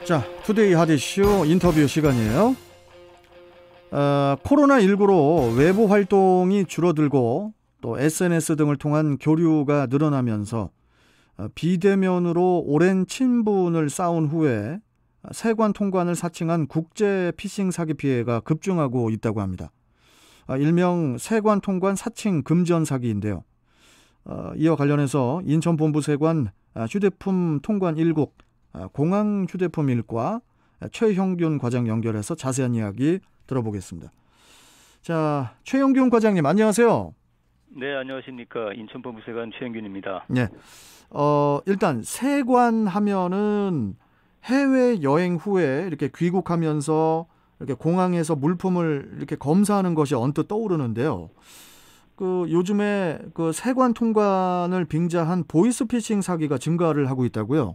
자, 투데이 핫이슈 인터뷰 시간이에요. 코로나19로 외부 활동이 줄어들고 또 SNS 등을 통한 교류가 늘어나면서 비대면으로 오랜 친분을 쌓은 후에 세관 통관을 사칭한 국제 피싱 사기 피해가 급증하고 있다고 합니다. 일명 세관 통관 사칭 금전 사기인데요. 이와 관련해서 인천본부세관 휴대폰 통관 1국 공항 휴대폰 1과 최형균 과장 연결해서 자세한 이야기 들어보겠습니다. 자, 최형균 과장님 안녕하세요. 네, 안녕하십니까. 인천본부세관 최형균입니다. 네. 일단 세관 하면은 해외 여행 후에 이렇게 귀국하면서 이렇게 공항에서 물품을 이렇게 검사하는 것이 언뜻 떠오르는데요. 요즘에 세관 통관을 빙자한 보이스피싱 사기가 증가를 하고 있다고요?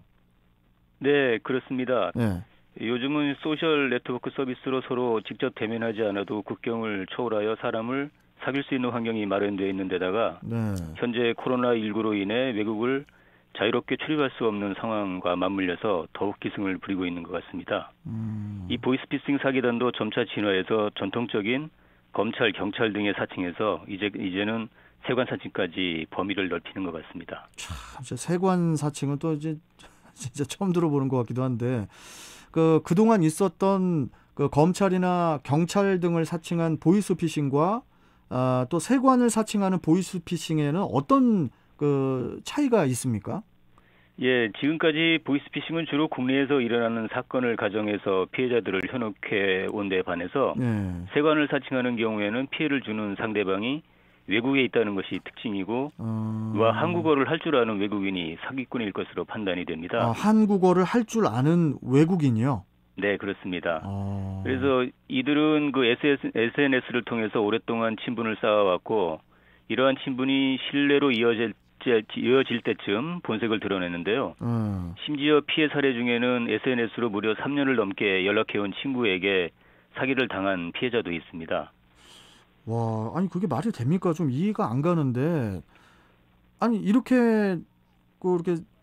네, 그렇습니다. 네. 요즘은 소셜 네트워크 서비스로 서로 직접 대면하지 않아도 국경을 초월하여 사람을 사귈 수 있는 환경이 마련되어 있는 데다가 네. 현재 코로나19로 인해 외국을 자유롭게 출입할 수 없는 상황과 맞물려서 더욱 기승을 부리고 있는 것 같습니다. 이 보이스피싱 사기단도 점차 진화해서 전통적인 검찰, 경찰 등의 사칭에서 이제는 세관 사칭까지 범위를 넓히는 것 같습니다. 참, 세관 사칭은 또 이제 진짜 처음 들어보는 것 같기도 한데 그동안 있었던 검찰이나 경찰 등을 사칭한 보이스피싱과 또 세관을 사칭하는 보이스피싱에는 어떤 차이가 있습니까? 예, 지금까지 보이스피싱은 주로 국내에서 일어나는 사건을 가정해서 피해자들을 현혹해 온 데 반해서 세관을 사칭하는 경우에는 피해를 주는 상대방이 외국에 있다는 것이 특징이고 와 한국어를 할 줄 아는 외국인이 사기꾼일 것으로 판단이 됩니다. 한국어를 할 줄 아는 외국인이요? 네, 그렇습니다. 그래서 이들은 SNS를 통해서 오랫동안 친분을 쌓아왔고 이러한 친분이 신뢰로 이어질 때쯤 본색을 드러내는데요. 심지어 피해 사례 중에는 SNS로 무려 3년을 넘게 연락해온 친구에게 사기를 당한 피해자도 있습니다. 와, 아니 그게 말이 됩니까? 좀 이해가 안 가는데, 아니 이렇게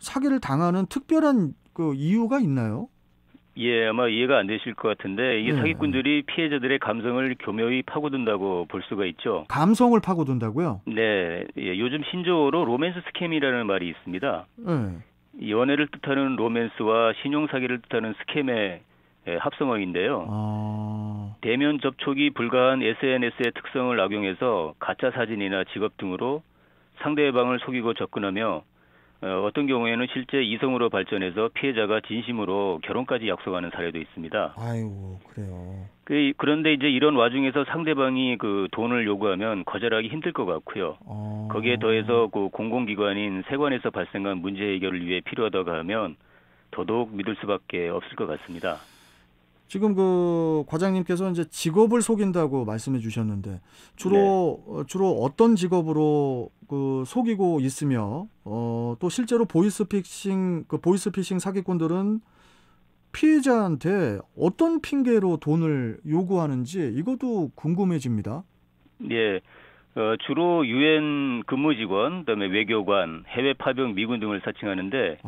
사기를 당하는 특별한 이유가 있나요? 예, 아마 이해가 안 되실 것 같은데 이 사기꾼들이 피해자들의 감성을 교묘히 파고든다고 볼 수가 있죠. 감성을 파고든다고요? 네, 예, 요즘 신조어로 로맨스 스캠이라는 말이 있습니다. 연애를 뜻하는 로맨스와 신용사기를 뜻하는 스캠의 합성어인데요. 대면 접촉이 불가한 SNS의 특성을 악용해서 가짜 사진이나 직업 등으로 상대방을 속이고 접근하며 어떤 경우에는 실제 이성으로 발전해서 피해자가 진심으로 결혼까지 약속하는 사례도 있습니다. 아이고, 그래요. 그런데 이제 이런 와중에서 상대방이 돈을 요구하면 거절하기 힘들 것 같고요. 거기에 더해서 공공기관인 세관에서 발생한 문제 해결을 위해 필요하다고 하면 더더욱 믿을 수밖에 없을 것 같습니다. 지금 과장님께서 이제 직업을 속인다고 말씀해 주셨는데 주로 어떤 직업으로 속이고 있으며 또 실제로 보이스피싱 사기꾼들은 피해자한테 어떤 핑계로 돈을 요구하는지 이것도 궁금해집니다. 네. 주로 유엔 근무직원, 그다음에 외교관, 해외 파병 미군 등을 사칭하는데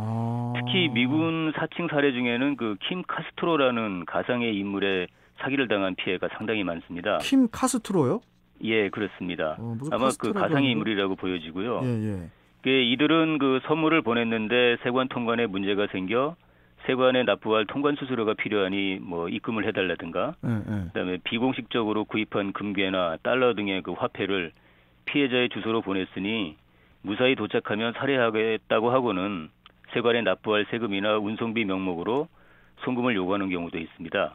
특히 미군 사칭 사례 중에는 킴 카스트로라는 가상의 인물의 사기를 당한 피해가 상당히 많습니다. 킴 카스트로요? 예, 그렇습니다. 아마 가상의 인물이라고 보여지고요. 이들은 선물을 보냈는데 세관 통관에 문제가 생겨 세관에 납부할 통관 수수료가 필요하니 입금을 해달라든가, 그다음에 비공식적으로 구입한 금괴나 달러 등의 화폐를 피해자의 주소로 보냈으니 무사히 도착하면 살해하겠다고 하고는 세관에 납부할 세금이나 운송비 명목으로 송금을 요구하는 경우도 있습니다.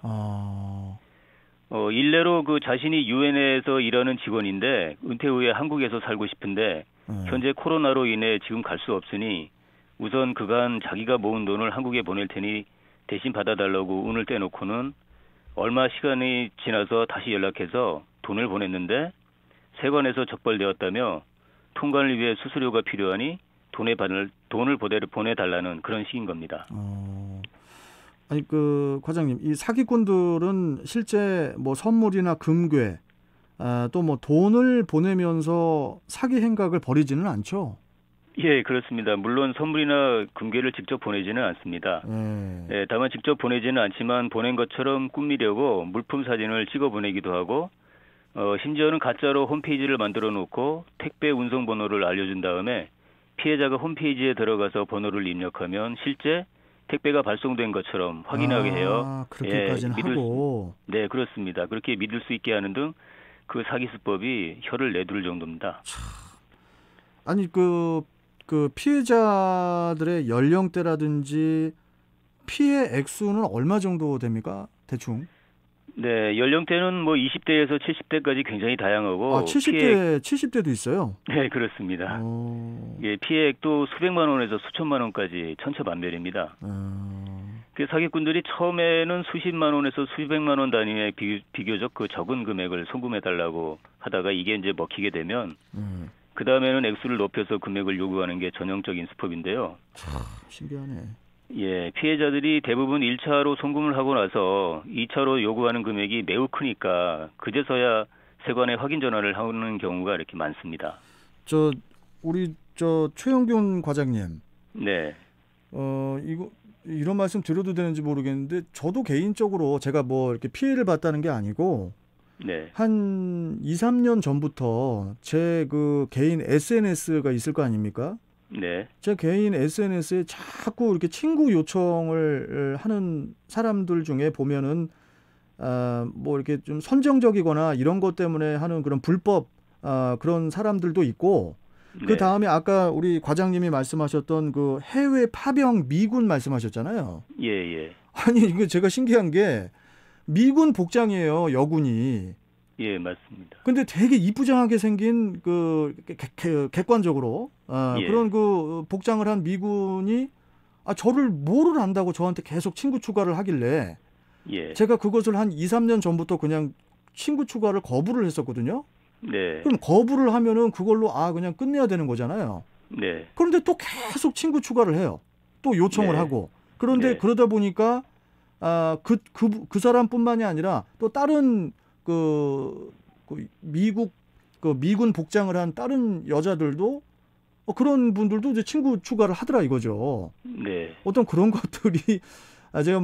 일례로 자신이 유엔에서 일하는 직원인데 은퇴 후에 한국에서 살고 싶은데 현재 코로나로 인해 지금 갈 수 없으니 우선 그간 자기가 모은 돈을 한국에 보낼 테니 대신 받아달라고 운을 떼놓고는 얼마 시간이 지나서 다시 연락해서 돈을 보냈는데 세관에서 적발되었다며 통관을 위해 수수료가 필요하니 돈을 보내달라는 그런 식인 겁니다. 아니 과장님, 이 사기꾼들은 실제 선물이나 금괴 또 돈을 보내면서 사기 행각을 벌이지는 않죠? 예, 그렇습니다. 물론 선물이나 금괴를 직접 보내지는 않습니다. 예, 다만 직접 보내지는 않지만 보낸 것처럼 꾸미려고 물품 사진을 찍어 보내기도 하고 심지어는 가짜로 홈페이지를 만들어 놓고 택배 운송 번호를 알려준 다음에 피해자가 홈페이지에 들어가서 번호를 입력하면 실제 택배가 발송된 것처럼 확인하게 해요. 그렇게까지는 하고. 네, 그렇습니다. 그렇게 믿을 수 있게 하는 등 그 사기 수법이 혀를 내두를 정도입니다. 아니 그 피해자들의 연령대라든지 피해 액수는 얼마 정도 됩니까? 대충? 네, 연령대는 뭐 20대에서 70대까지 굉장히 다양하고 70대도 있어요. 네, 그렇습니다. 예, 피해액도 수백만 원에서 수천만 원까지 천차만별입니다. 그 사기꾼들이 처음에는 수십만 원에서 수백만 원 단위의 비교적 그 적은 금액을 송금해 달라고 하다가 이게 이제 먹히게 되면 그 다음에는 액수를 높여서 금액을 요구하는 게 전형적인 수법인데요. 신기하네. 예, 피해자들이 대부분 1차로 송금을 하고 나서 2차로 요구하는 금액이 매우 크니까 그제서야 세관에 확인 전화를 하는 경우가 이렇게 많습니다. 우리 최영균 과장님. 네. 이런 말씀 드려도 되는지 모르겠는데 저도 개인적으로 제가 뭐 이렇게 피해를 봤다는 게 아니고 네. 한 2, 3년 전부터 제 그 개인 SNS가 있을 거 아닙니까? 네. 제 개인 SNS에 자꾸 이렇게 친구 요청을 하는 사람들 중에 보면은 뭐 이렇게 좀 선정적이거나 이런 것 때문에 하는 그런 불법 그런 사람들도 있고 그 다음에 아까 우리 과장님이 말씀하셨던 그 해외 파병 미군 말씀하셨잖아요. 예. 아니 이거 제가 신기한 게 미군 복장이에요, 여군이. 예, 맞습니다. 근데 되게 이쁘장하게 생긴 객관적으로 그런 그 복장을 한 미군이 저를 뭐를 안다고 저한테 계속 친구 추가를 하길래 제가 그것을 한 2, 3년 전부터 그냥 친구 추가를 거부를 했었거든요. 네. 그럼 거부를 하면은 그걸로 그냥 끝내야 되는 거잖아요. 네. 그런데 또 계속 친구 추가를 해요. 또 요청을 하고. 그런데 그러다 보니까 그 사람뿐만이 아니라 또 다른 미군 복장을 한 다른 여자들도 그런 분들도 이제 친구 추가를 하더라 이거죠. 네. 어떤 그런 것들이 제가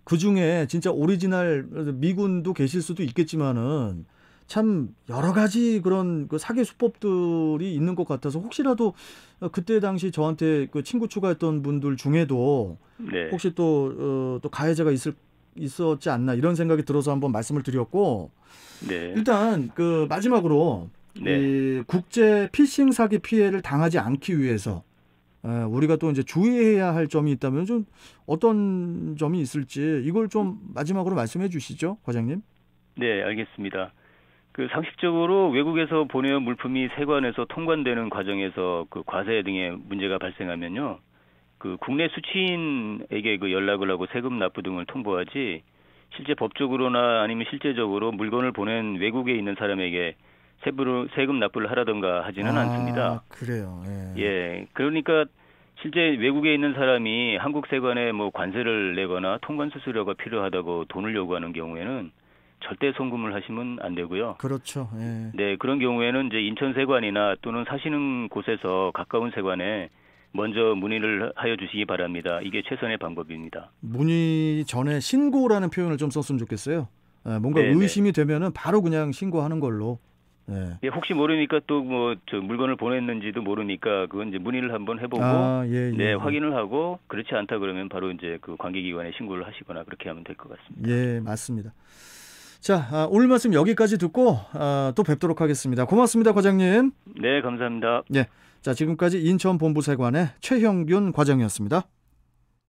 그 중에 진짜 오리지널 미군도 계실 수도 있겠지만은 참 여러 가지 그런 그 사기 수법들이 있는 것 같아서 혹시라도 그때 당시 저한테 그 친구 추가했던 분들 중에도 혹시 또 가해자가 있었지 않나 이런 생각이 들어서 한번 말씀을 드렸고 일단 그 마지막으로 이 국제 피싱 사기 피해를 당하지 않기 위해서 우리가 또 이제 주의해야 할 점이 있다면 좀 어떤 점이 있을지 이걸 좀 마지막으로 말씀해 주시죠, 과장님. 네, 알겠습니다. 그 상식적으로 외국에서 보내온 물품이 세관에서 통관되는 과정에서 그 과세 등의 문제가 발생하면요, 그 국내 수취인에게 그 연락을 하고 세금 납부 등을 통보하지 실제 법적으로나 아니면 실제적으로 물건을 보낸 외국에 있는 사람에게 세금 납부를 하라던가 하지는 않습니다. 그래요. 예, 그러니까 실제 외국에 있는 사람이 한국 세관에 뭐 관세를 내거나 통관 수수료가 필요하다고 돈을 요구하는 경우에는 절대 송금을 하시면 안 되고요. 그렇죠. 네, 그런 경우에는 이제 인천 세관이나 또는 사시는 곳에서 가까운 세관에 먼저 문의를 하여 주시기 바랍니다. 이게 최선의 방법입니다. 문의 전에 신고라는 표현을 좀 썼으면 좋겠어요. 뭔가 의심이 되면은 바로 그냥 신고하는 걸로. 예, 혹시 모르니까 또 물건을 보냈는지도 모르니까 그건 이제 문의를 한번 해보고 확인을 하고 그렇지 않다 그러면 바로 이제 그 관계기관에 신고를 하시거나 그렇게 하면 될 것 같습니다. 예, 맞습니다. 자, 오늘 말씀 여기까지 듣고 또 뵙도록 하겠습니다. 고맙습니다, 과장님. 네, 감사합니다. 자, 지금까지 인천본부세관의 최형균 과장이었습니다.